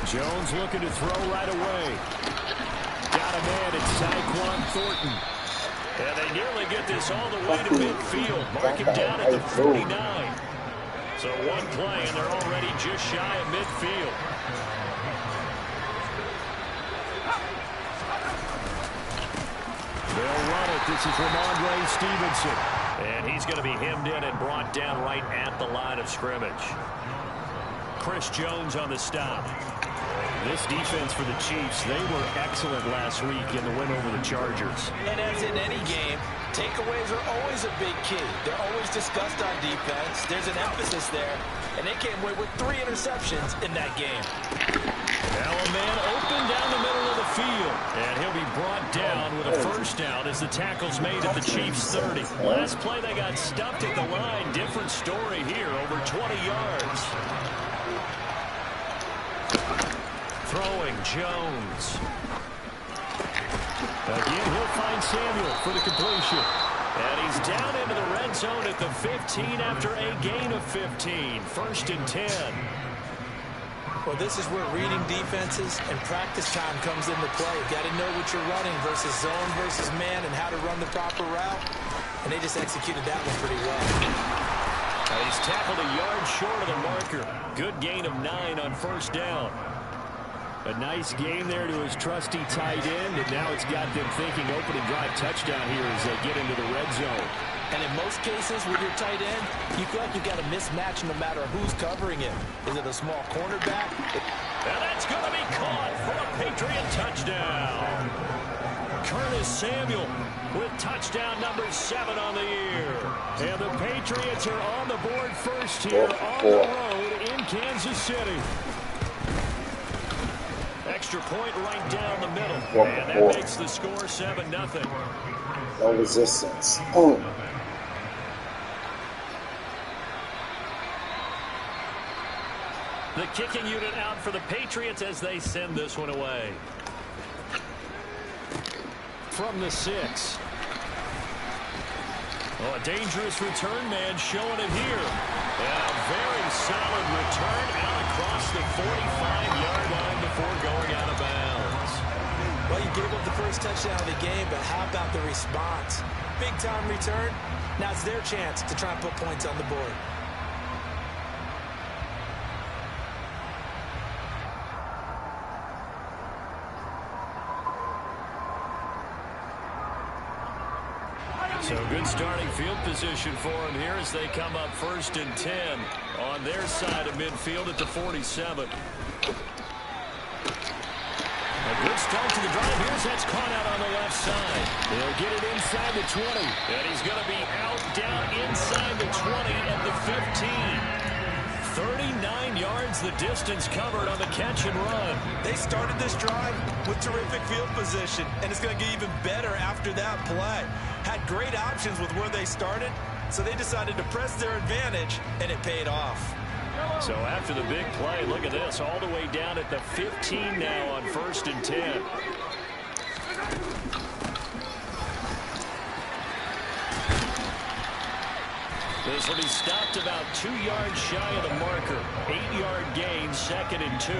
Jones looking to throw right away. Got a man, it's Tyquan Thornton. And they nearly get this all the way to midfield. Mark him down at the 49. So one play, and they're already just shy of midfield. They'll run it. This is Ramondre Stevenson. And he's going to be hemmed in and brought down right at the line of scrimmage. Chris Jones on the stop. This defense for the Chiefs, they were excellent last week in the win over the Chargers. And as in any game, takeaways are always a big key. They're always discussed on defense. There's an emphasis there. And they came away with 3 interceptions in that game. Now a man open down the middle of the field. And he'll be brought down with a first down as the tackle's made at the Chiefs' 30. Last play they got stuffed at the line. Different story here, over 20 yards. Throwing Jones. Again, he'll find Samuel for the completion. And he's down into the red zone at the 15 after a gain of 15. First and 10. Well, this is where reading defenses and practice time comes into play. You got to know what you're running versus zone versus man and how to run the proper route. And they just executed that one pretty well. He's tackled a yard short of the marker. Good gain of 9 on first down. A nice game there to his trusty tight end, and now it's got them thinking opening drive touchdown here as they get into the red zone. And in most cases with your tight end, you feel like you've got a mismatch no matter who's covering him. Is it a small cornerback? And that's going to be caught for a Patriot touchdown. Curtis Samuel with touchdown number 7 on the year. And the Patriots are on the board first here on the road in Kansas City. Extra point right down the middle. And that makes the score 7-0. No resistance. The kicking unit out for the Patriots as they send this one away. From the 6. Oh, a dangerous return man showing it here. And a very solid return out across the 45-yard line before going out of bounds. Well, you gave up the first touchdown of the game, but how about the response? Big-time return. Now it's their chance to try and put points on the board. So good starting field position for them here as they come up first and 10 on their side of midfield at the 47. A good start to the drive. Here's that's caught out on the left side. They'll get it inside the 20. And he's going to be out down inside the 20 at the 15. 39 yards the distance covered on the catch and run. They started this drive with terrific field position, and it's going to get even better after that play. Had great options with where they started, so they decided to press their advantage, and it paid off. So after the big play, look at this, all the way down at the 15 now on first and 10. This will be stopped about 2 yards shy of the marker. 8-yard gain, second and 2.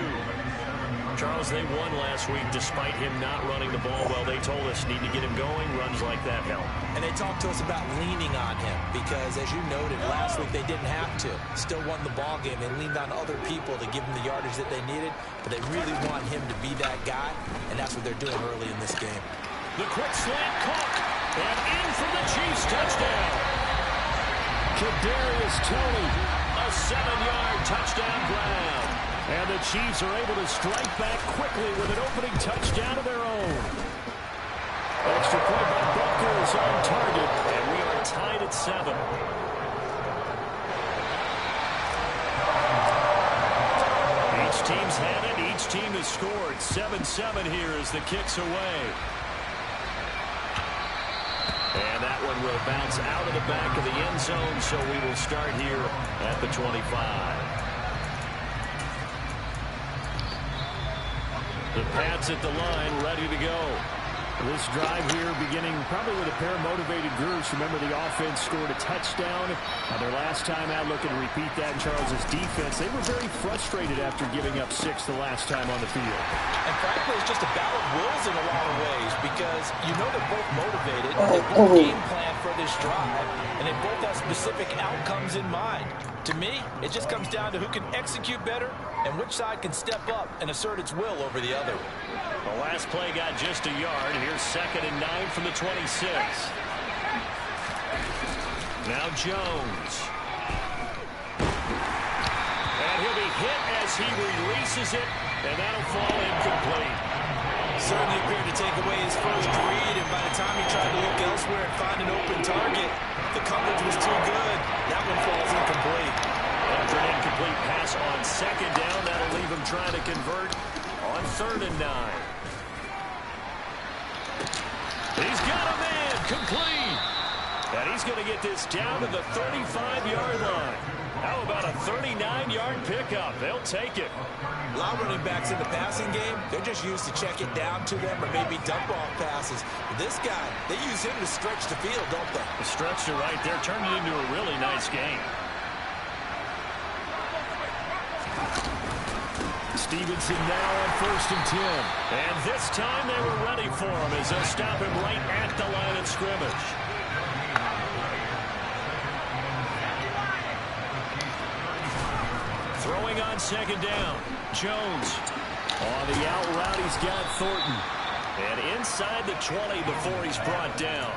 Charles, they won last week despite him not running the ball well. They told us need to get him going. Runs like that help. And they talked to us about leaning on him because, as you noted, last week they didn't have to. Still won the ball game. They leaned on other people to give them the yardage that they needed, but they really want him to be that guy, and that's what they're doing early in this game. The quick slant caught, and in for the Chiefs touchdown. Kadarius Toney, a 7-yard touchdown grab. And the Chiefs are able to strike back quickly with an opening touchdown of their own. Extra point by Butker is on target, and we are tied at 7. Each team's had it. Each team has scored. 7-7 here as the kick's away. And that one will bounce out of the back of the end zone, so we will start here at the 25. The Pats at the line, ready to go. This drive here beginning probably with a pair of motivated groups. Remember, the offense scored a touchdown their last time out, looking to repeat that in Charles' defense. They were very frustrated after giving up 6 the last time on the field. And frankly, it's just a battle of wills in a lot of ways because you know they're both motivated, they both game plan for this drive, and they both have specific outcomes in mind. To me, it just comes down to who can execute better and which side can step up and assert its will over the other. The last play got just a yard. Here's 2nd and 9 from the 26. Now Jones. And he'll be hit as he releases it, and that'll fall incomplete. Certainly appeared to take away his first read, and by the time he tried to look elsewhere and find an open target, the coverage was too good. That one falls incomplete. After an incomplete pass on 2nd down, that'll leave him trying to convert on 3rd and 9. He's got a man, complete. And he's going to get this down to the 35-yard line. How about a 39-yard pickup? They'll take it. A lot of running backs in the passing game, they're just used to check it down to them or maybe dump off passes. But this guy, they use him to stretch the field, don't they? The stretch to right there turned it into a really nice game. Stevenson now on 1st and 10. And this time they were ready for him as they'll stop him right at the line of scrimmage. Throwing on 2nd down. Jones on the out route. He's got Thornton. And inside the 20 before he's brought down.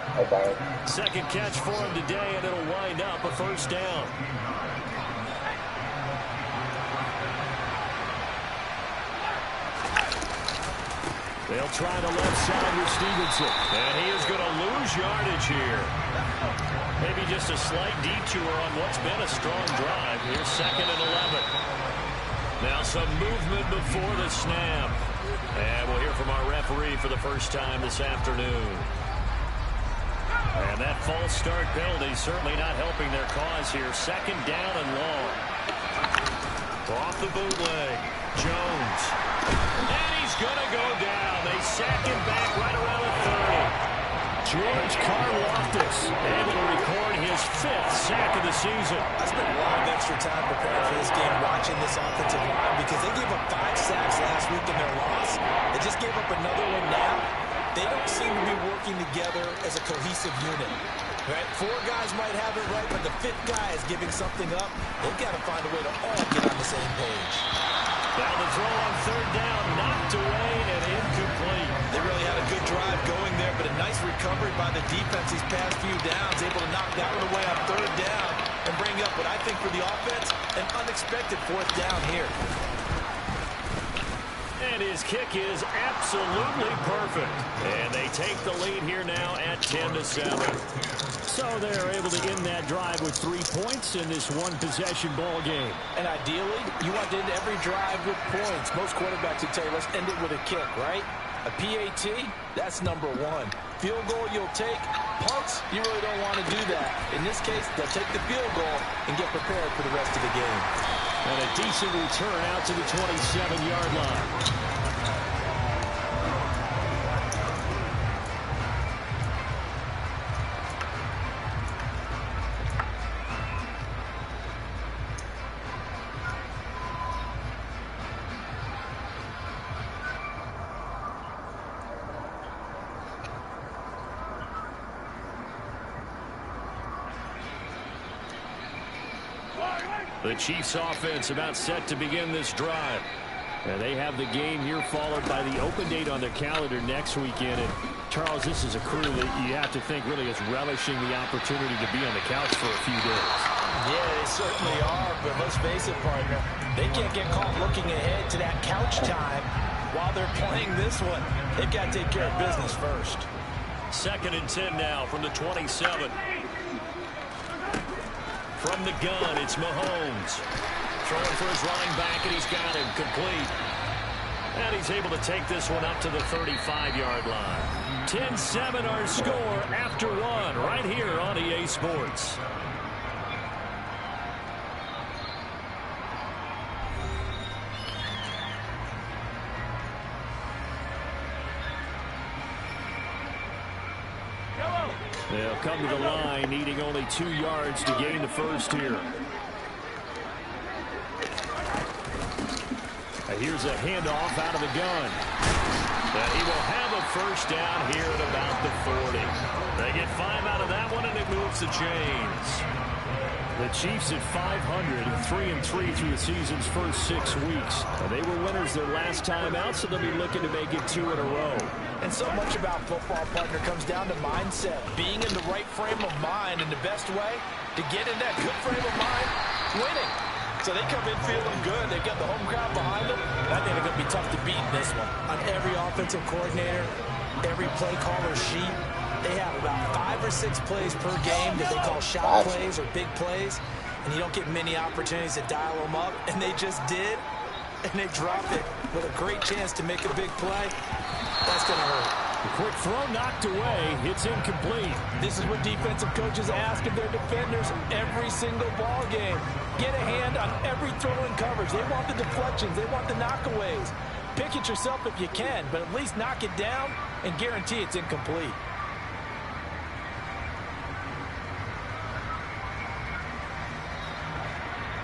Second catch for him today, and it'll wind up a 1st down. They'll try the left side with Stevenson. And he is going to lose yardage here. Maybe just a slight detour on what's been a strong drive. Here's 2nd and 11. Now some movement before the snap. And we'll hear from our referee for the first time this afternoon. And that false start penalty certainly not helping their cause here. 2nd down and long. Off the bootleg. Jones. And he's going to go down. They sack him back right around the 30. George Karlaftis able to record his 5th sack of the season. I spent a lot of extra time preparing for this game, watching this offensive line, because they gave up 5 sacks last week in their loss. They just gave up another one now. They don't seem to be working together as a cohesive unit. Right? 4 guys might have it right, but the 5th guy is giving something up. They've got to find a way to all get on the same page. Now the throw on 3rd down, knocked away and incomplete. They really had a good drive going there, but a nice recovery by the defense these past few downs, able to knock that one away on 3rd down and bring up what I think for the offense, an unexpected 4th down here. And his kick is absolutely perfect. And they take the lead here now at 10-7. So they're able to end that drive with 3 points in this one-possession ball game. And ideally, you want to end every drive with points. Most quarterbacks would tell you, let's end it with a kick, right? A PAT, that's number 1. Field goal you'll take. Punts, you really don't want to do that. In this case, they'll take the field goal and get prepared for the rest of the game. And a decent return out to the 27-yard line. The Chiefs offense about set to begin this drive. And they have the game here followed by the open date on their calendar next weekend. And Charles, this is a crew that you have to think really is relishing the opportunity to be on the couch for a few days. Yeah, they certainly are, but let's face it, partner. They can't get caught looking ahead to that couch time while they're playing this one. They've got to take care of business first. 2nd and 10 now from the 27. From the gun, it's Mahomes. Throwing for his running back, and he's got him complete. And he's able to take this one up to the 35-yard line. 10-7 our score after 1 right here on EA Sports. They'll come to the line, needing only 2 yards to gain the first here. Here's a handoff out of the gun. And he will have a first down here at about the 40. They get 5 out of that one, and it moves the chains. The Chiefs at 500, 3-3 through the season's first 6 weeks. They were winners their last time out, so they'll be looking to make it 2 in a row. And so much about football, partner, comes down to mindset. Being in the right frame of mind, and the best way to get in that good frame of mind, winning. So they come in feeling good. They've got the home crowd behind them. I think they're going to be tough to beat in this one. On every offensive coordinator, every play caller sheet, they have about 5 or 6 plays per game that they call shot plays or big plays. And you don't get many opportunities to dial them up. And they just did. And they dropped it with a great chance to make a big play. That's going to hurt. The quick throw knocked away. It's incomplete. This is what defensive coaches ask of their defenders every single ball game. Get a hand on every throw in coverage. They want the deflections. They want the knockaways. Pick it yourself if you can, but at least knock it down and guarantee it's incomplete.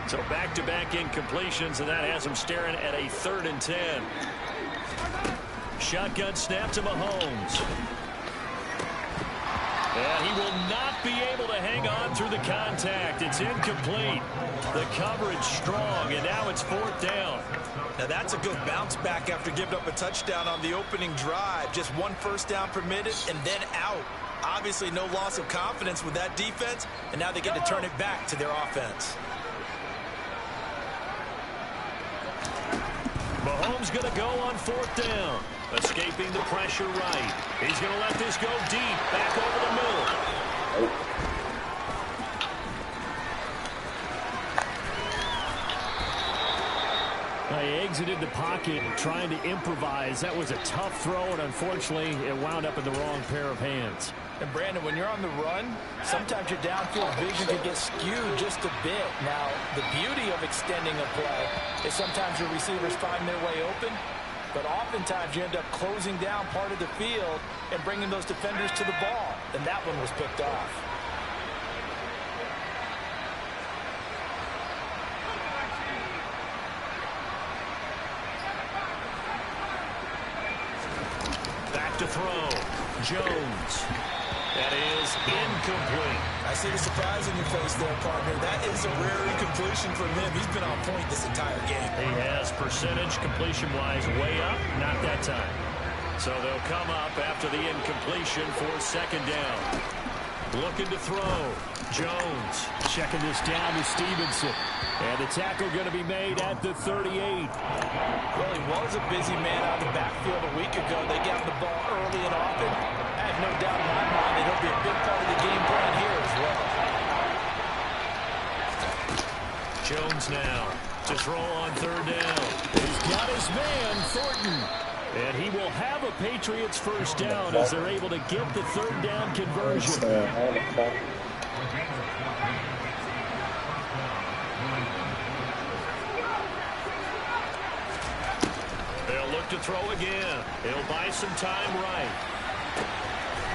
So back-to-back incompletions, and that has them staring at a 3rd and 10. Shotgun snap to Mahomes. And he will not be able to hang on through the contact. It's incomplete. The coverage strong, and now it's 4th down. Now that's a good bounce back after giving up a touchdown on the opening drive. Just 1 first down permitted and then out. Obviously no loss of confidence with that defense, and now they get to turn it back to their offense. Mahomes going to go on 4th down. Escaping the pressure right. He's going to let this go deep. Back over the middle. He exited the pocket trying to improvise. That was a tough throw, and unfortunately, it wound up in the wrong pair of hands. And Brandon, when you're on the run, sometimes your downfield vision can get skewed just a bit. Now, the beauty of extending a play is sometimes your receivers find their way open, but oftentimes you end up closing down part of the field and bringing those defenders to the ball. And that one was picked off. Back to throw. Jones. That is incomplete. I see the surprise in your face there, partner. That is a rare incompletion from him. He's been on point this entire game. He has percentage completion-wise way up. Not that time. So they'll come up after the incompletion for 2nd down. Looking to throw. Jones checking this down to Stevenson. And the tackle going to be made at the 38. Well, he was a busy man out of the backfield a week ago. They got the ball early and often. I have no doubt in my mind that he'll be a big part of the game plan here as well. Jones now to throw on 3rd down. He's got his man, Thornton. And he will have a Patriots first down as they're able to get the 3rd down conversion. They'll look to throw again. He'll buy some time right.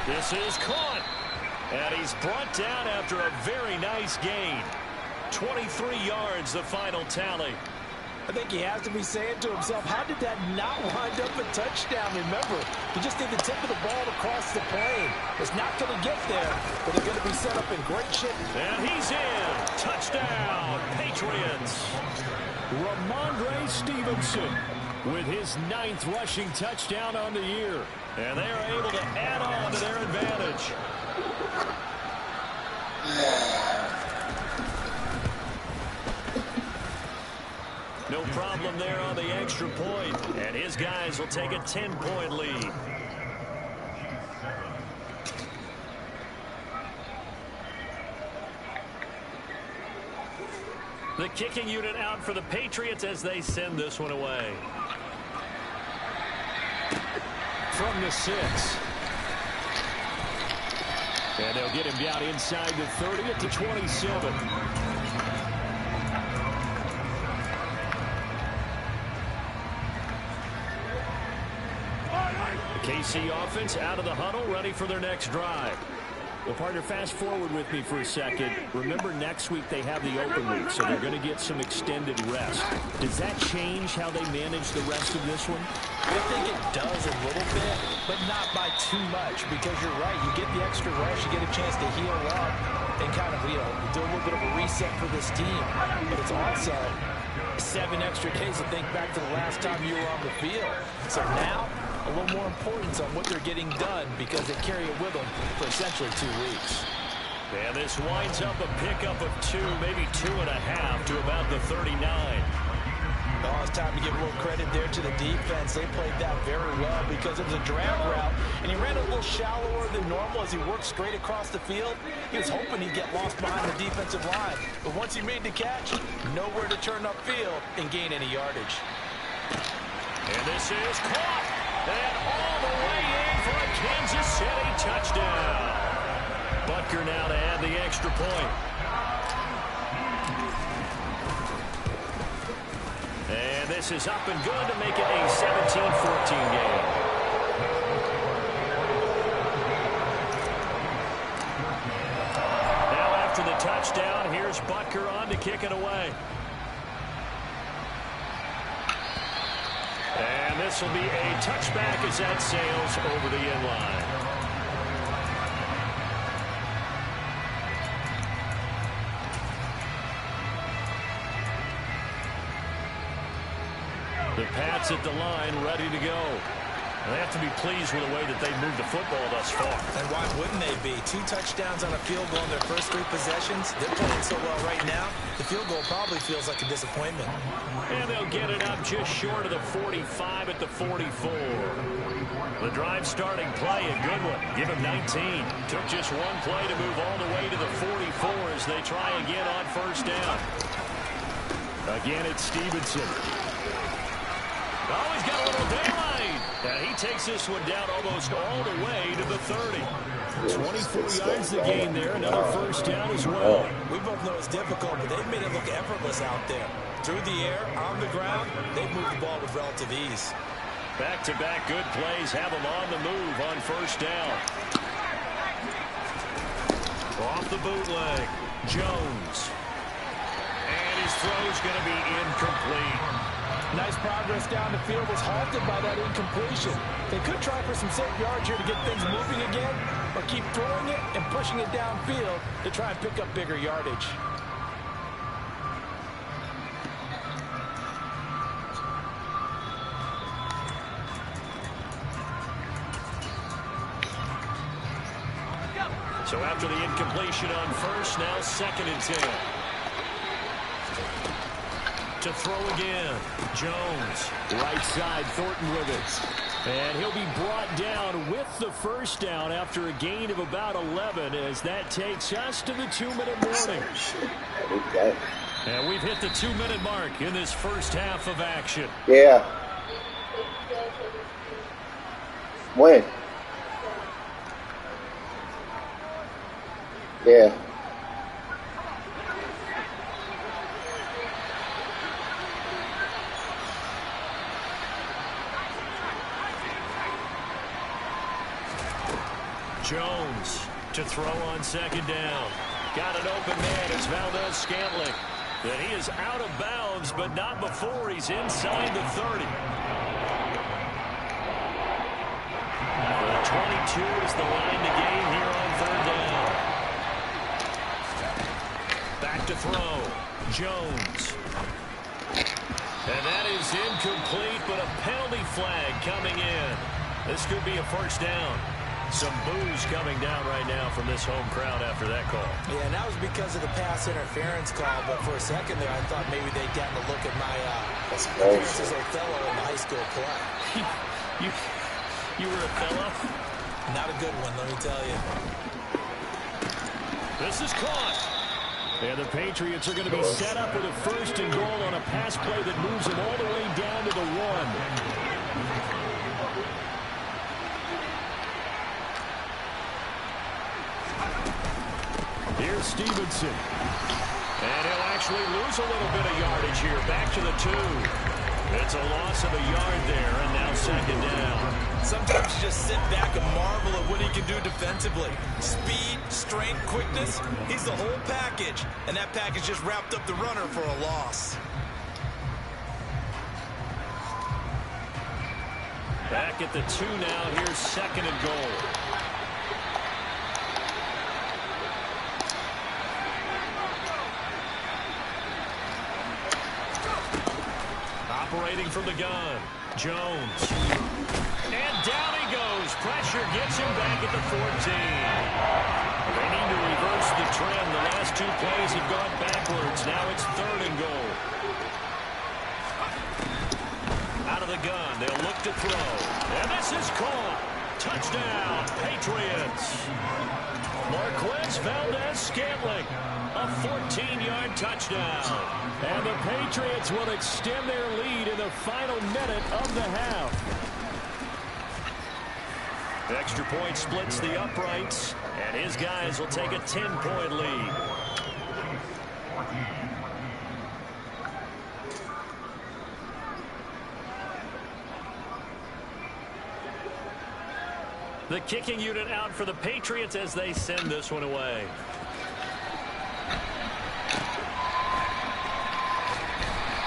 This is caught. And he's brought down after a very nice gain. 23 yards, the final tally. I think he has to be saying to himself, how did that not wind up a touchdown? Remember, you just need the tip of the ball to cross the plane. It's not going to get there, but they're going to be set up in great shape. And he's in. Touchdown, Patriots. Ramondre Stevenson with his 9th rushing touchdown on the year. And they are able to add on to their advantage. No problem there on the extra point. And his guys will take a 10-point lead. The kicking unit out for the Patriots as they send this one away. From the 6. And they'll get him down inside the 30 at the 27. The KC offense out of the huddle, ready for their next drive. Well, partner, fast forward with me for a second. Remember, next week they have the open week, so they're going to get some extended rest. Does that change how they manage the rest of this one? I think it does a little bit, but not by too much, because you're right. You get the extra rest, you get a chance to heal up and kind of, do a little bit of a reset for this team. But it's also 7 extra days to think back to the last time you were on the field. So now, a little more importance on what they're getting done because they carry it with them for essentially 2 weeks. And this winds up a pickup of 2, maybe 2.5 to about the 39. Oh, it's time to give a little credit there to the defense. They played that very well because it was a drag route, and he ran a little shallower than normal as he worked straight across the field. He was hoping he'd get lost behind the defensive line, but once he made the catch, nowhere to turn upfield and gain any yardage. And this is caught, and all the way in for a Kansas City touchdown. Butker now to add the extra point. And this is up and good to make it a 17-14 game. Now after the touchdown, here's Butker on to kick it away. And this will be a touchback as that sails over the end line. The Pats at the line, ready to go. And they have to be pleased with the way that they've moved the football thus far. And why wouldn't they be? 2 touchdowns on a field goal in their first 3 possessions. They're playing so well right now, the field goal probably feels like a disappointment. And they'll get it up just short of the 45 at the 44. The drive starting play, a good one. Give him 19. Took just 1 play to move all the way to the 44 as they try again on first down. Again, it's Stevenson. Oh, he's got a little daylight. And he takes this one down almost all the way to the 30. 24 yards the gain there. Another first down as well. We both know it's difficult, but they've made it look effortless out there. Through the air, on the ground, they've moved the ball with relative ease. Back-to-back good plays have them on the move on first down. Off the bootleg, Jones. And his throw's going to be incomplete. Nice progress down the field was halted by that incompletion. They could try for some safe yards here to get things moving again, or keep throwing it and pushing it downfield to try and pick up bigger yardage. So after the incompletion on first, now 2nd and 10. To throw again, Jones, right side, Thornton with it. And he'll be brought down with the first down after a gain of about 11 as that takes us to the 2-minute warning. And we've hit the 2-minute mark in this first half of action. Yeah. When? Yeah. Jones to throw on 2nd down. Got an open man. It's Valdes-Scantling. And he is out of bounds, but not before he's inside the 30. The 22 is the line to gain here on 3rd down. Back to throw. Jones. And that is incomplete, but a penalty flag coming in. This could be a first down. Some boos coming down right now from this home crowd after that call. Yeah, and that was because of the pass interference call, but for a second there I thought maybe they'd gotten a look at my appearance as Othello in the high school play. You were Othello? Not a good one, let me tell you. This is caught. And the Patriots are going to be set up with a 1st and goal on a pass play that moves them all the way down to the 1. Here's Stevenson. And he'll actually lose a little bit of yardage here. Back to the 2. It's a loss of a yard there, and now 2nd down. Sometimes you just sit back and marvel at what he can do defensively. Speed, strength, quickness. He's the whole package. And that package just wrapped up the runner for a loss. Back at the 2 now. Here's 2nd and goal. Operating from the gun. Jones. And down he goes. Pressure gets him back at the 14. They need to reverse the trend. The last 2 plays have gone backwards. Now it's 3rd and goal. Out of the gun. They'll look to throw. And this is caught. Touchdown, Patriots. Marquez Valdez-Scantling. A 14-yard touchdown. And the Patriots will extend their lead in the final minute of the half. The extra point splits the uprights, and his guys will take a 10-point lead. The kicking unit out for the Patriots as they send this one away.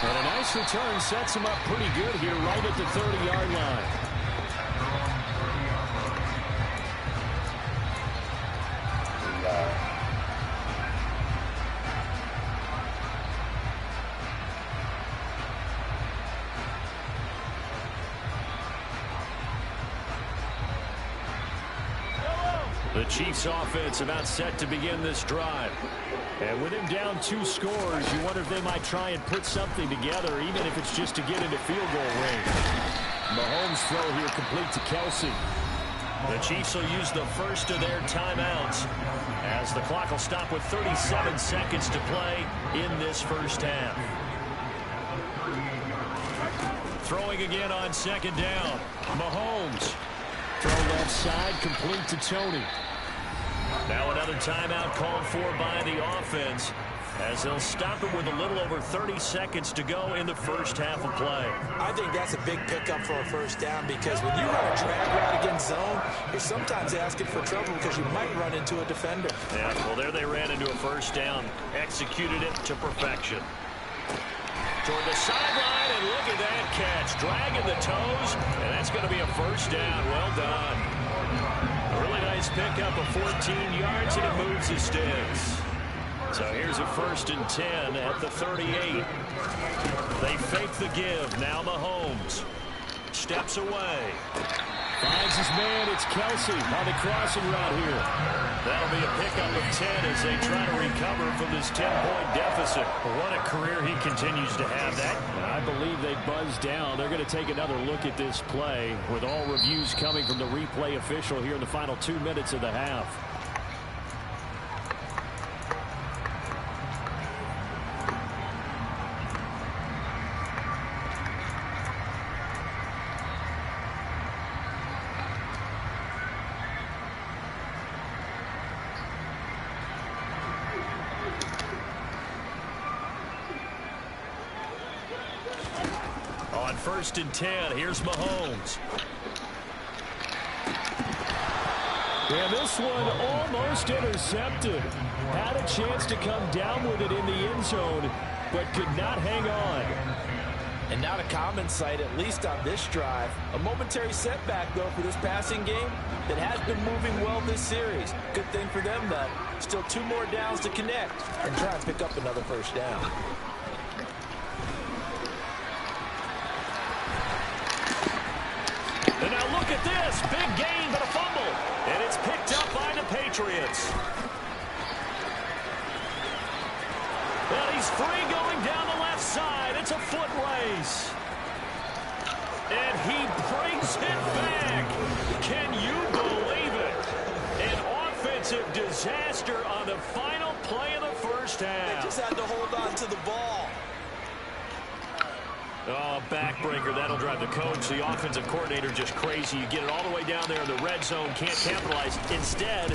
And a nice return sets him up pretty good here right at the 30-yard line. The Chiefs offense about set to begin this drive. And with him down 2 scores, you wonder if they might try and put something together, even if it's just to get into field goal range. Mahomes' throw here complete to Kelsey. The Chiefs will use the first of their timeouts as the clock will stop with 37 seconds to play in this first half. Throwing again on 2nd down. Mahomes. Throw left side, complete to Tony. Now another timeout called for by the offense as they'll stop it with a little over 30 seconds to go in the first half of play. I think that's a big pickup for a first down because when you run a drag route against zone, you're sometimes asking for trouble because you might run into a defender. Yeah, well, there they ran into a first down, executed it to perfection. Toward the sideline, and look at that catch. Dragging the toes, and that's going to be a first down. Well done. A really nice pickup of 14 yards, and it moves the sticks. So here's a 1st and 10 at the 38. They fake the give. Now Mahomes steps away. Finds his man. It's Kelsey on the crossing route here. That'll be a pickup of 10 as they try to recover from this 10-point deficit. What a career he continues to have. That I believe they buzzed down. They're going to take another look at this play with all reviews coming from the replay official here in the final 2 minutes of the half. On 1st and 10, here's Mahomes. And this one almost intercepted. Had a chance to come down with it in the end zone, but could not hang on. And not a common sight, at least on this drive. A momentary setback, though, for this passing game that has been moving well this series. Good thing for them, though. Still 2 more downs to connect and try and pick up another first down. And now look at this. Big gain, but a fumble. And it's picked up by the Patriots. Well, he's free going down the left side. It's a foot race. And he brings it back. Can you believe it? An offensive disaster on the final play of the first half. They just had to hold on to the ball. Oh, backbreaker. That'll drive the coach, the offensive coordinator, just crazy. You get it all the way down there in the red zone, can't capitalize. Instead,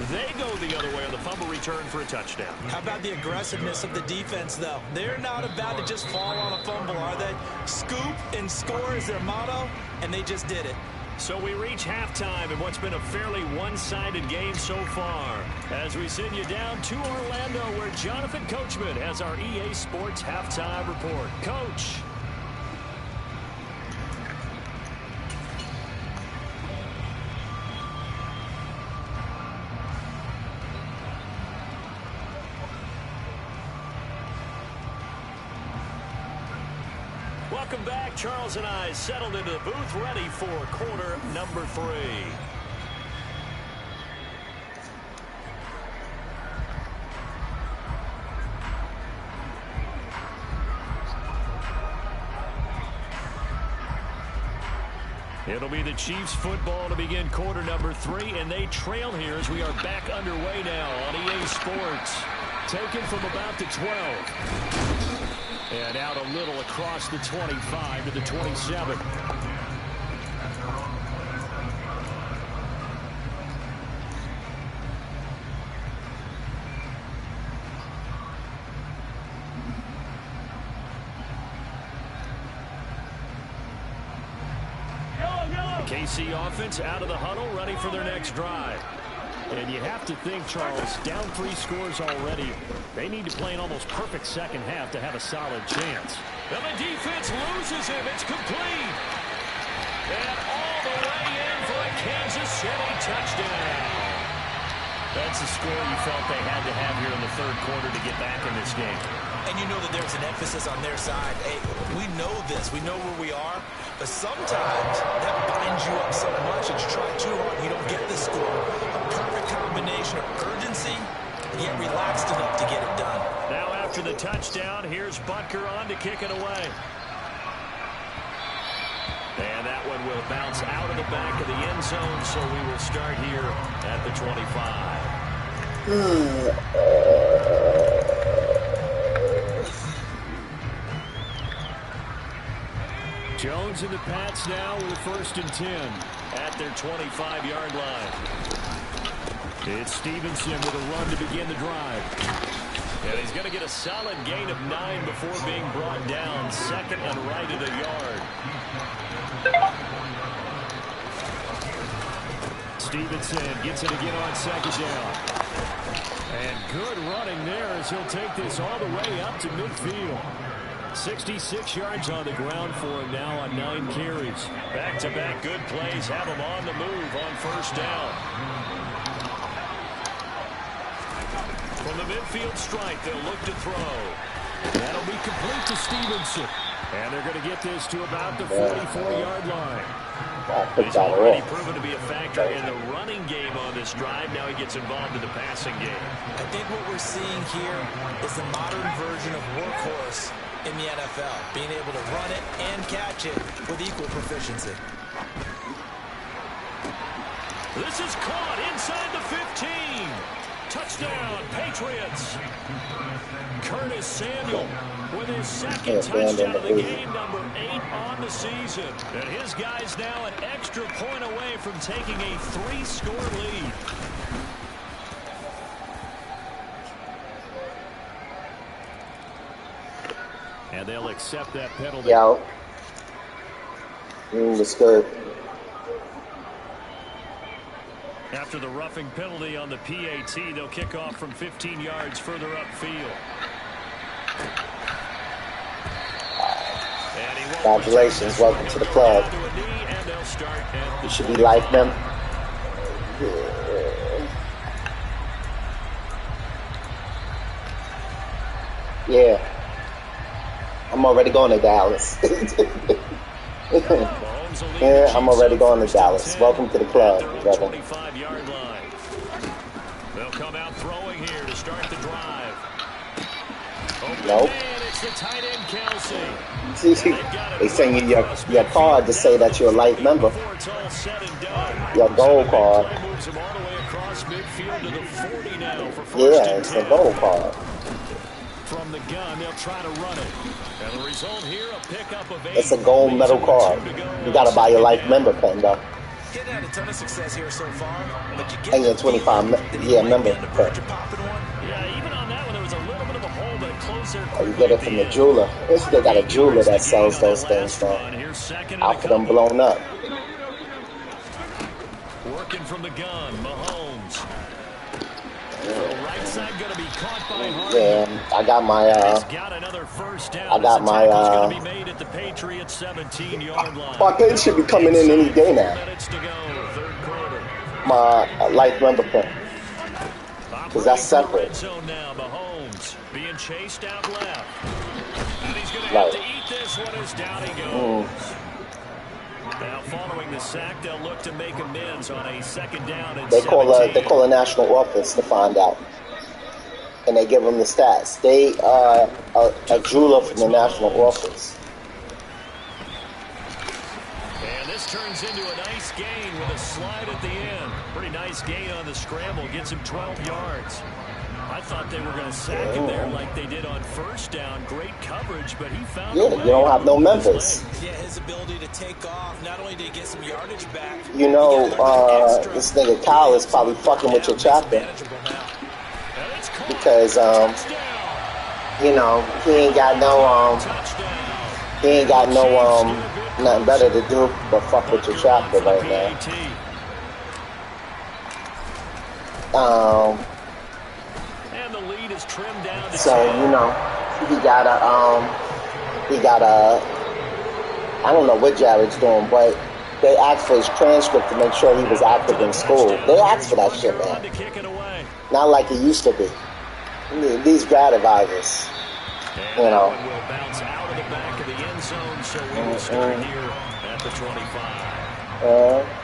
they go the other way on the fumble return for a touchdown. How about the aggressiveness of the defense, though? They're not about to just fall on a fumble, are they? Scoop and score is their motto, and they just did it. So we reach halftime in what's been a fairly one-sided game so far. As we send you down to Orlando, where Jonathan Coachman has our EA Sports halftime report. Coach. Welcome back. Charles and I settled into the booth, ready for quarter number 3. It'll be the Chiefs football to begin quarter number 3, and they trail here as we are back underway now on EA Sports. Taken from about the 12. And out a little across the 25 to the 27. The KC offense out of the huddle, ready for their next drive. And you have to think, Charles, down 3 scores already. They need to play an almost perfect second half to have a solid chance. And the defense loses him. It's complete. And all the way in for a Kansas City touchdown. That's the score you felt they had to have here in the third quarter to get back in this game. And you know that there's an emphasis on their side. Hey, we know this. We know where we are. But sometimes that binds you up so much that you try too hard and you don't get the score. A perfect combination of urgency, yet relaxed enough to get it done. Now after the touchdown, here's Butker on to kick it away. And that one will bounce out of the back of the end zone, so we will start here at the 25. Jones in the Pats now with a 1st and 10 at their 25-yard line. It's Stevenson with a run to begin the drive. And he's going to get a solid gain of 9 before being brought down. 2nd and right at a yard. Stevenson gets it again on 2nd down. And good running there as he'll take this all the way up to midfield. 66 yards on the ground for him now on 9 carries. Back-to-back good plays have him on the move on 1st down. From the midfield stripe, they'll look to throw. That'll be complete to Stevenson. And they're going to get this to about the 44-yard line. He's already proven to be a factor in the running game on this drive. Now he gets involved in the passing game. I think what we're seeing here is the modern version of workhorse in the NFL, being able to run it and catch it with equal proficiency. This is caught inside the 15. Touchdown, Patriots. Curtis Samuel with his 2nd touchdown of the game, number 8 on the season. And his guys now an extra point away from taking a 3-score lead. And they'll accept that penalty. Yeah. That's good. After the roughing penalty on the PAT, they'll kick off from 15 yards further upfield. Congratulations. Welcome to the club. You should be like them. Yeah. I'm already going to Dallas. Yeah, I'm already going to Dallas. Welcome to the club, brother. 25-yard line. They'll come out throwing here to start the drive. Nope. Man, it's the tight end Kelsey. They send you your card to say that you're a light member. Your gold card. Yeah, it's the gold card. From the gun, they'll try to run it. And the result here, a pickup of 8. It's a gold medal card. You gotta buy your life member pen though. Getting had a ton of success here so far, but you get and your 25-year member pen. Yeah, even on that one, there was a little bit of a hole that closed there. Oh, you get it from the jeweler. They still got a jeweler that sells those things, man. After them blown up. from the gun, Mahomes. Right side going to be caught by Harden. Yeah, I got my got another first down. I got my going to be made at the Patriots 17-yard line. my pin should be coming in any day now. Minutes to go, third quarter. My life member pin. Because that's separate. Zone now, Mahomes being chased out left. And he's going to have to eat this one as down he goes. Now, following the sack, they'll look to make amends on a second down. They call a national office to find out, and they give them the stats. They are a jeweler from the national office. And this turns into a nice gain with a slide at the end. Pretty nice gain on the scramble. Gets him 12 yards. I thought they were going to sack him there like they did on first down. Great coverage, but he found a way. You don't have no members. Yeah, his ability to take off. Not only did he get some yardage back. You know, this nigga Kyle is probably fucking with your chapter. Because, you know, he ain't got no, nothing better to do but fuck with your chapter right now. So, you know, he got a, I don't know what Jared's doing, but they asked for his transcript to make sure he was active in school. They asked for that shit, man. Not like it used to be. These grad advisors, you know. Will bounce out of the back of the end zone, so we will start here at the 25.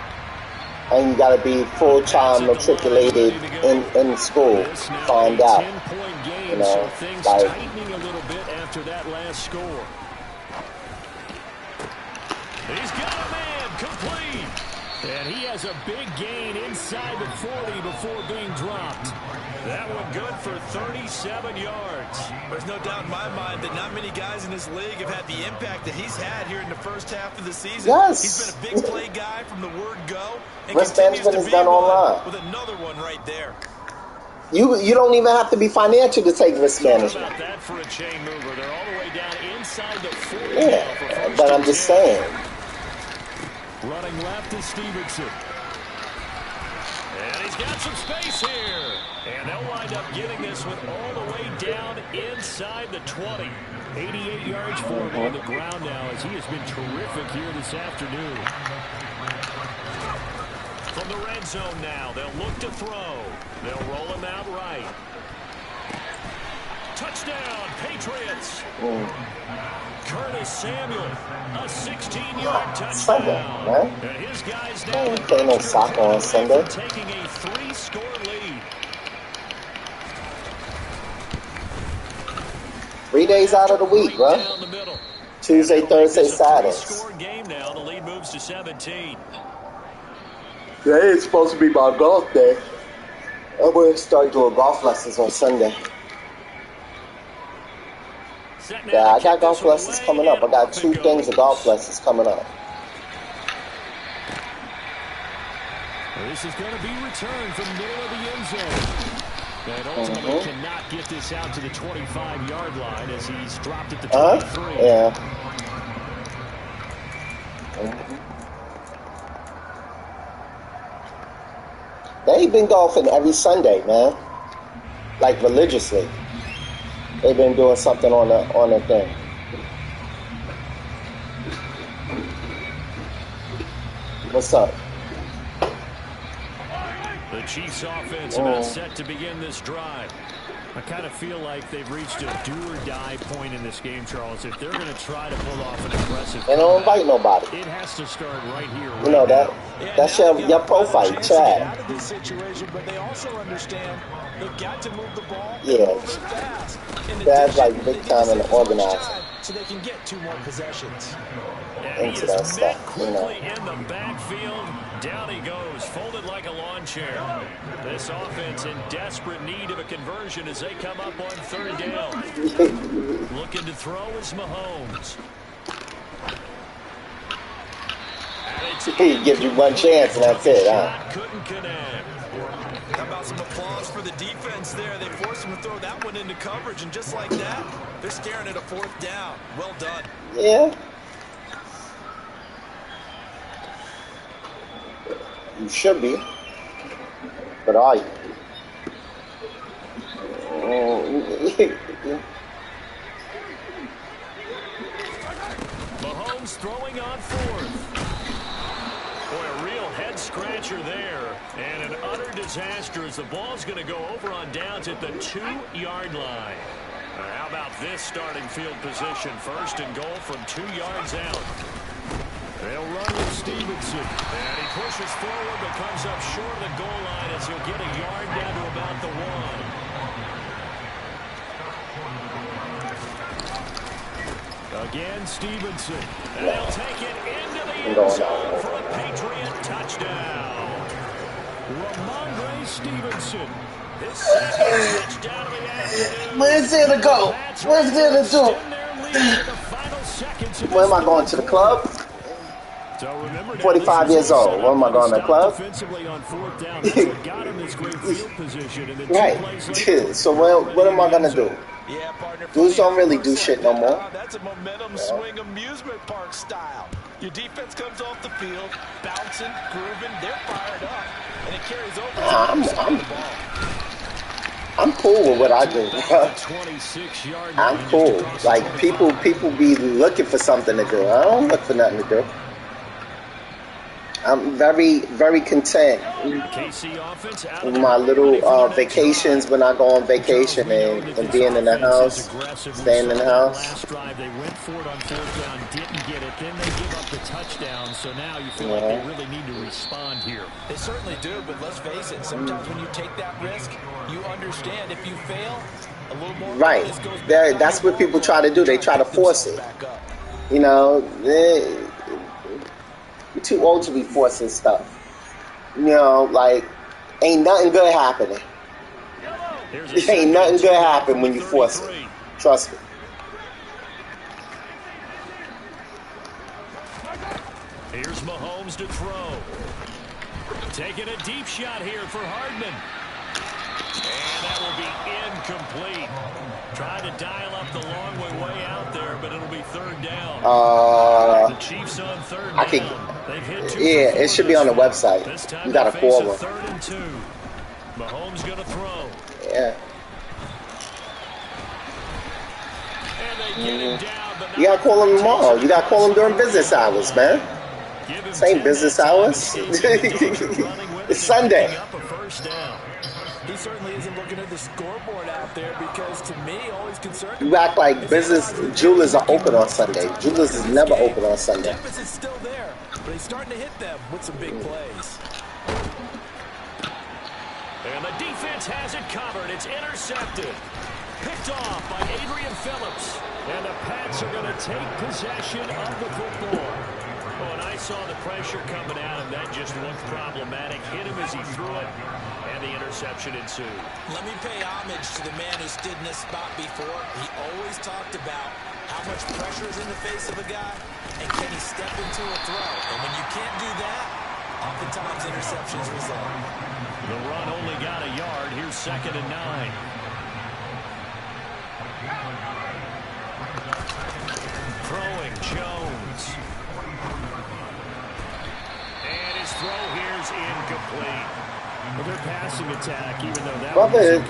And you got to be full-time matriculated in school to find out. You know, things like, tightening a little bit after that last score. He's got a man complete. And he has a big gain inside the 40 before being dropped. That one good for 37 yards. There's no doubt in my mind that not many guys in this league have had the impact that he's had here in the first half of the season. Yes. He's been a big play guy from the word go. And risk management is done online. With another one right there. You don't even have to be financial to take risk management. About that for a chain mover. They're all the way down inside the 40. Yeah, but I'm just saying. Running left is Stevenson. And he's got some space here. And they'll wind up getting this one all the way down inside the 20. 88 yards for him on the ground now as he has been terrific here this afternoon. From the red zone now, they'll look to throw. They'll roll him out right. Touchdown, Patriots. Curtis Samuel, a 16-yard touchdown. Sunday, man. And his guys now Ain't no soccer on Sunday. taking a 3-score lead. 3 days out of the week, bro. Tuesday, Thursday, Saturday. Score game now. The lead moves to 17. Today is supposed to be my golf day. I'm going to start doing golf lessons on Sunday. Yeah, I got golf lessons coming up. I got 2 things of golf lessons coming up. This is going to be returned from the middle of the end zone. And ultimately cannot get this out to the 25-yard line as he's dropped at the 23. Yeah. They've been golfing every Sunday, man. Like religiously. They've been doing something on the thing. What's up? The Chiefs offense about set to begin this drive. I kind of feel like they've reached a do-or-die point in this game, Charles. If they're going to try to pull off an impressive They don't invite nobody. it has to start right here. You know that. That's your profile, Chad. Out of this situation, but they also understand they've got to move the ball. Yeah. Fast. That's like big time in the organizer. So they can get 2 more possessions. Into that stuff, you know. Quickly in the backfield. Down he goes, folded like a lawn chair. This offense in desperate need of a conversion as they come up on 3rd down. Looking to throw is Mahomes. He gives you one chance and that's it, huh? Couldn't connect. How about some applause for the defense there? They forced him to throw that one into coverage, and just like that, they're staring at a 4th down. Well done. Yeah. You should be. are you? Mahomes throwing on fourth. Boy, a real head scratcher there. And an utter disaster as the ball's going to go over on downs at the 2-yard line. How about this starting field position? First and goal from 2 yards out. They'll run with Stevenson. And he pushes forward but comes up short of the goal line as he'll get a yard down to about the 1. Again, Stevenson. And they'll take it into the end zone for a Patriot touchdown. Ramondre Stevenson. His second touchdown of the afternoon. Where's there to go? Where's there to do? Where am I going, to the club? 45 years old. What am I going to the club? Right. So what am I going to do? Dudes don't really do shit no more. That's a momentum swing amusement park style. Your defense comes off the field, bouncing, grooving, they're fired up, and it carries over. I'm cool with what I do, bro. I'm cool. Like, people be looking for something to do. I don't look for nothing to do. I'm very, very content with my little vacations when I go on vacation and being in the house, staying in the house. Last drive, they went for it on fourth down, didn't get it. Then they give up the touchdown. So now you feel like they really need to respond here. They certainly do, but let's face it. Sometimes when you take that risk, you understand if you fail, a little more. Right. That's what people try to do. They try to force it. You know, you're too old to be forcing stuff. You know, like, ain't nothing good happening. Ain't nothing good happen when you force it. Trust me. Here's Mahomes to throw. Taking a deep shot here for Hardman. And that will be incomplete. Trying to dial up the long way out there, but it'll be third down. The Chiefs on third down. Yeah, it should be on the website. You got to call them. Third and 2. Mahomes going to throw. Yeah. And they get him down, but you got to call them tomorrow. You got to call them during business hours, man. Same business hours. It's Sunday. He certainly isn't looking at the scoreboard out there because, to me, always concerned. You act like jewelers are open on Sunday. Jewelers is never open on Sunday. The deficit's still there, but he's starting to hit them with some big plays. And the defense has it covered. It's intercepted. Picked off by Adrian Phillips. And the Pats are going to take possession of the football. Oh, and I saw the pressure coming at him. That just looked problematic. Hit him as he threw it, and the interception ensued. Let me pay homage to the man who stood in this spot before. He always talked about how much pressure is in the face of a guy, and can he step into a throw. And when you can't do that, oftentimes interceptions result. The run only got a yard. Here's 2nd and 9. Throwing Jones. And his throw here's incomplete. Well, their passing attack, even though that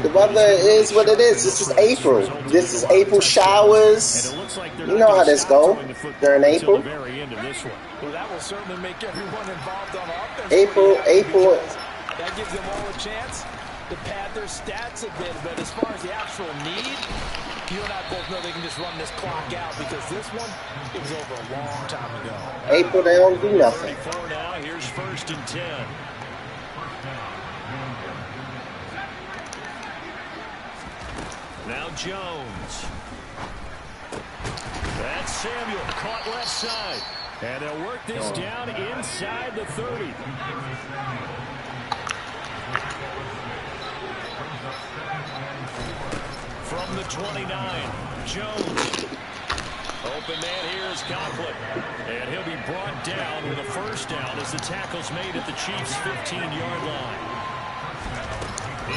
the weather is what it is. This is April. This is April showers. You know how this go during April. Well, that will certainly make everyone involved on offense. April. That gives them all a chance to pad their stats a bit, but as far as the actual need, you and I both know they can just run this clock out because this one, it was over a long time ago. April, they don't do nothing. Now, here's 1st and 10. Now Jones. That's Samuel caught left side. And they'll work this down inside the 30. From the 29, Jones. Open man here is Conklin. And he'll be brought down with a first down as the tackle's made at the Chiefs' 15-yard line.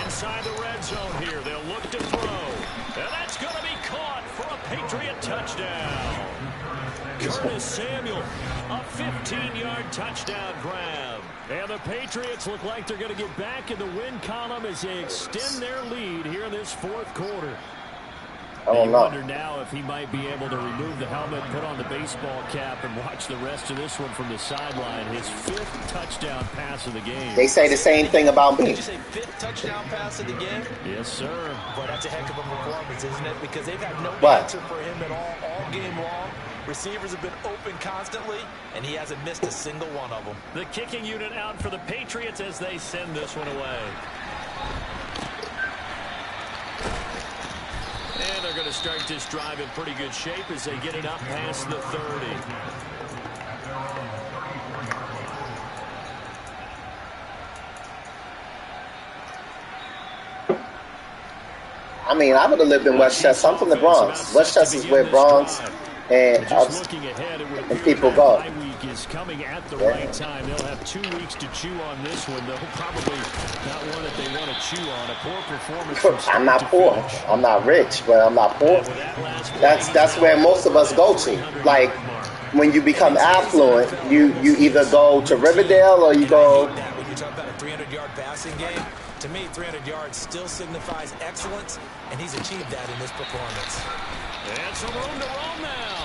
Inside the red zone here, they'll look to throw. And that's going to be caught for a Patriot touchdown. Curtis Samuel, a 15-yard touchdown grab. And the Patriots look like they're going to get back in the win column as they extend their lead here in this fourth quarter. I don't know. Wonder now if he might be able to remove the helmet, put on the baseball cap, and watch the rest of this one from the sideline. His 5th touchdown pass of the game. They say the same thing about me. Did you say 5th touchdown pass of the game? Yes, sir. Boy, that's a heck of a performance, isn't it? Because they've had no answer for him at all game long. Receivers have been open constantly, and he hasn't missed a single one of them. The kicking unit out for the Patriots as they send this one away. And they're going to start this drive in pretty good shape as they get it up past the 30. I mean, I would have lived in Westchester. I'm from the Bronx. Westchester is where Bronx and people go. Week is coming at the right time. They'll have 2 weeks to chew on this one. They'll probably not one that they want to chew on. A poor performance. I'm not poor. I'm not rich, but I'm not poor. That's where most of us go to. Like when you become affluent, you either go to Riverdale or you go. When you talk about a 300-yard passing game, to me, 300 yards still signifies excellence, and he's achieved that in this performance. And some room to roam now.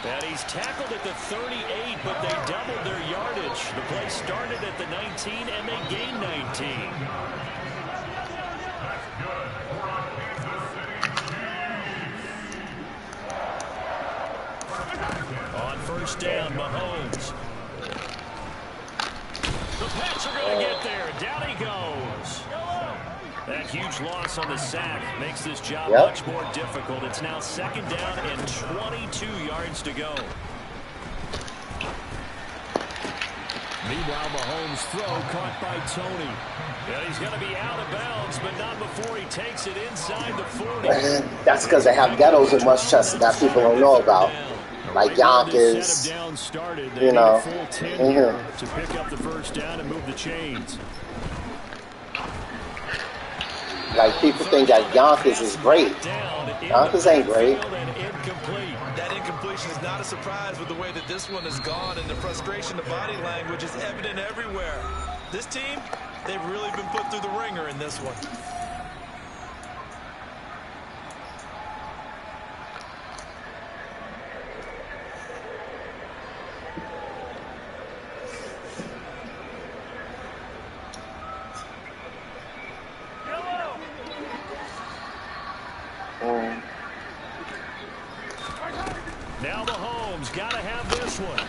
And he's tackled at the 38, but they doubled their yardage. The play started at the 19, and they gained 19. On first down, Mahomes. The Pats are going to get there. Down he goes. That huge loss on the sack makes this job much more difficult. It's now 2nd down and 22 yards to go. Meanwhile, Mahomes' throw caught by Tony. And he's going to be out of bounds, but not before he takes it inside the 40. That's because they have ghettos in Westchester that people don't know about. Like Yonkers, you know. To pick up the first down and move the chains. Like, people think that Yonkers is great. Yonkers ain't great. That incompletion is not a surprise with the way that this one has gone, and the frustration, the body language is evident everywhere. This team, they've really been put through the ringer in this one. Now Mahomes got to have this one.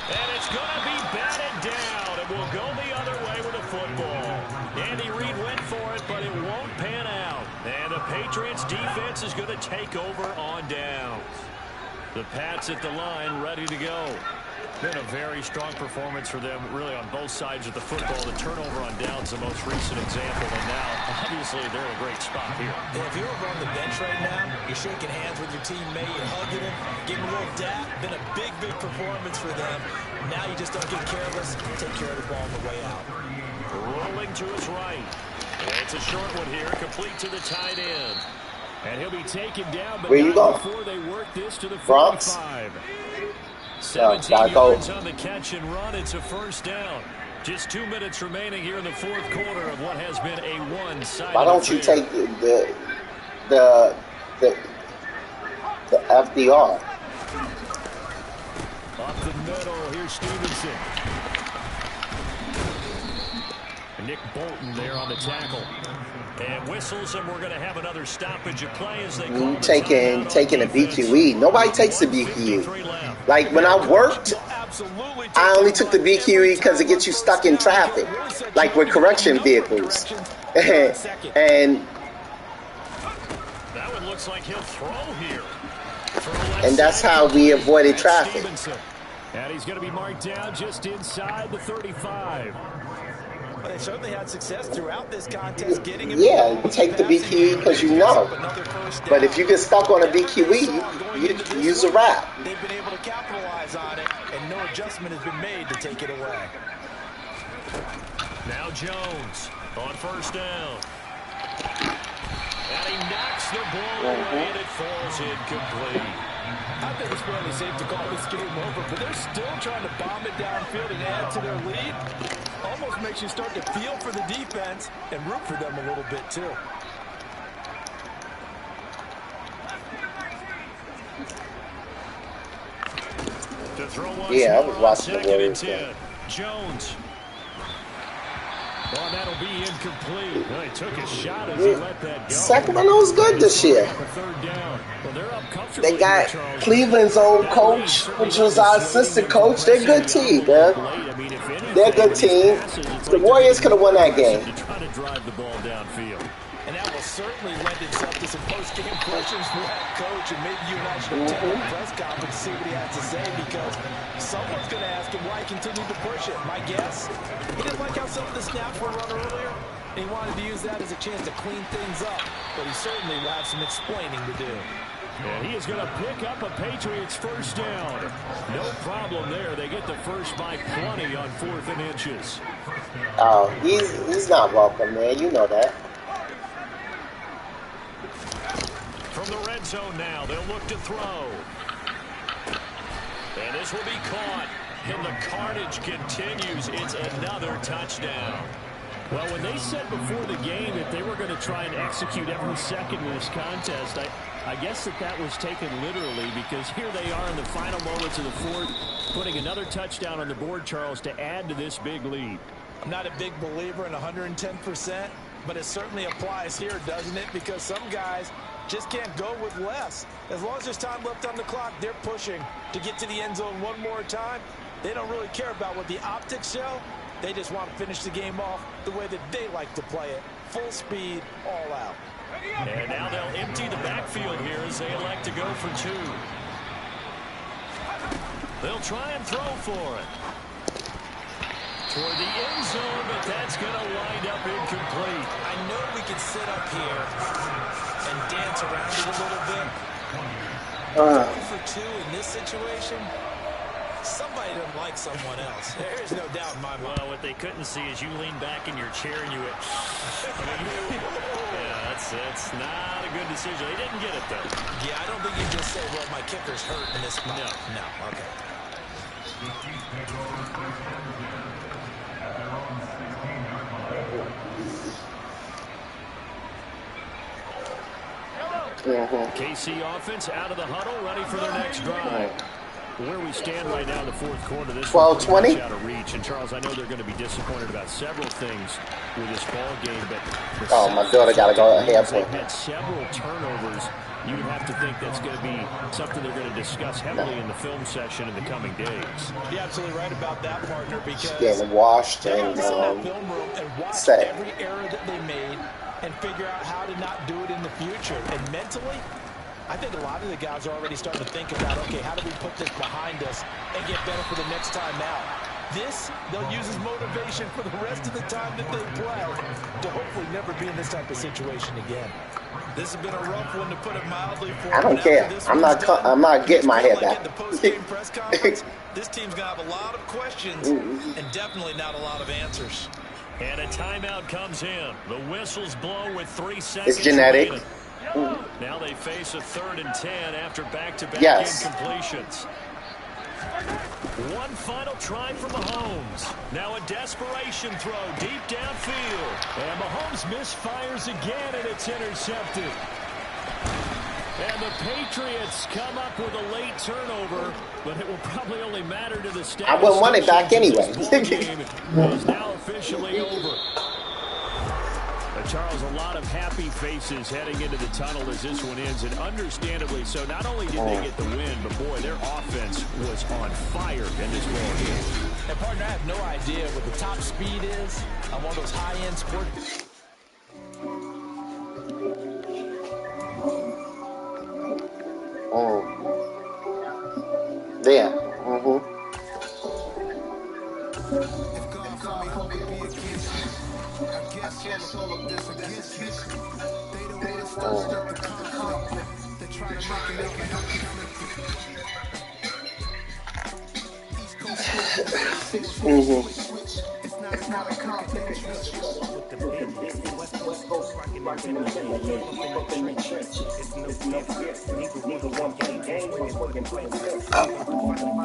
And it's going to be batted down. It will go the other way with the football. Andy Reid went for it, but it won't pan out. And the Patriots defense is going to take over on downs. The Pats at the line, ready to go. Been a very strong performance for them, really, on both sides of the football. The turnover on downs, the most recent example, and now, obviously, they're in a great spot here. And if you're over on the bench right now, you're shaking hands with your teammate, you're hugging him, giving a little dap. Been a big, big performance for them. Now you just don't get careless. Take care of the ball on the way out. Rolling to his right. And it's a short one here, complete to the tight end. And he'll be taken down, but not before they work this to the 45. 17 yards on the catch and run. It's a first down. Just 2 minutes remaining here in the fourth quarter of what has been a one-sided Why don't you take the FDR? Up the middle, here's Stevenson. Nick Bolton there on the tackle. And whistles, and we're going to have another stoppage of play as they call taking a BQE. Nobody takes the BQE. Like, when I worked, I only took the BQE because it gets you stuck in traffic, like with correction vehicles. And that one looks like he'll throw here. And that's how we avoided traffic. And he's going to be marked down just inside the 35. Well, they certainly had success throughout this contest getting him. Yeah, take the BQE because you know. But if you get stuck on a BQE, you use a wrap. They've been able to capitalize on it, and no adjustment has been made to take it away. Now Jones on first down. And he knocks the ball away, and it falls incomplete. I think it's fairly safe to call this game over, but they're still trying to bomb it downfield and add to their lead. Almost makes you start to feel for the defense and root for them a little bit, too. Yeah, I was watching the Warriors game. Jones. Well, that'll be incomplete. Well, he took a shot as he let that go. Sacramento's good this year. Third down. Well, they're up comfortably. They got Cleveland's old coach, which was our assistant coach. They're a good team, man. They're a good team. The Warriors could have won that game. To try to drive the ball downfield. And that will certainly lend itself to some post-game questions for that coach, and maybe you and I should attend the press conference to see what he has to say, because someone's going to ask him why he continued to push it. My guess, he didn't like how some of the snaps were run earlier, and he wanted to use that as a chance to clean things up, but he certainly will have some explaining to do. And he is going to pick up a Patriots first down. No problem there. They get the first by plenty on 4th and inches. Oh, he's not welcome, man. You know that. From the red zone now, they'll look to throw. And this will be caught. And the carnage continues. It's another touchdown. Well, when they said before the game that they were going to try and execute every second of this contest, I guess that was taken literally, because here they are in the final moments of the fourth, putting another touchdown on the board, Charles, to add to this big lead. I'm not a big believer in 110%, but it certainly applies here, doesn't it? Because some guys just can't go with less. As long as there's time left on the clock, they're pushing to get to the end zone one more time. They don't really care about what the optics show. They just want to finish the game off the way that they like to play it. Full speed, all out. And now they'll empty the backfield here as they elect to go for 2. They'll try and throw for it. Toward the end zone, but that's going to wind up incomplete. I know we can sit up here and dance around it a little bit. Going for 2 in this situation, somebody doesn't like someone else. There is no doubt in my mind. Well, what they couldn't see is you lean back in your chair and you went, yeah, that's not a good decision. They didn't get it, though. Yeah, I don't think you just say, well, my kicker's hurt in this spot. No, okay. KC offense out of the huddle, ready for their next drive. Where we stand right now in the fourth quarter, this 12-20 out of reach. And Charles, I know they're going to be disappointed about several things with this ball game, but my daughter got to go ahead. They've had several turnovers. You would have to think that's going to be something they're going to discuss heavily in the film session in the coming days. You're absolutely right about that, partner, because getting washed and film room and watch every error that they made and figure out how to not do it in the future. And mentally, I think a lot of the guys are already starting to think about, okay, how do we put this behind us and get better for the next time out? This, they'll use as motivation for the rest of the time that they play to hopefully never be in this type of situation again. This has been a rough one, to put it mildly. I don't care. I'm not getting my head back. The post-game press conference, this team's going to have a lot of questions and definitely not a lot of answers. And a timeout comes in. The whistles blow with 3 seconds. It's genetic. Now they face a 3rd and 10 after back-to-back incompletions. One final try for Mahomes. Now a desperation throw deep downfield. And Mahomes misfires again, and it's intercepted. And the Patriots come up with a late turnover, but it will probably only matter to the status. I wouldn't want it back anyway. Is now officially over. Charles, a lot of happy faces heading into the tunnel as this one ends, and understandably so. Not only did they get the win, but boy, their offense was on fire in this ball game. And partner, I have no idea what the top speed is on one of those high-end sports. There. Against all of this against this. They don't want to stop the conflict. They try to make it East Coast switch. It's not a conflict. rocking them shit like me. Keep up in the trench. It's no fear. Neither one playing game was working for the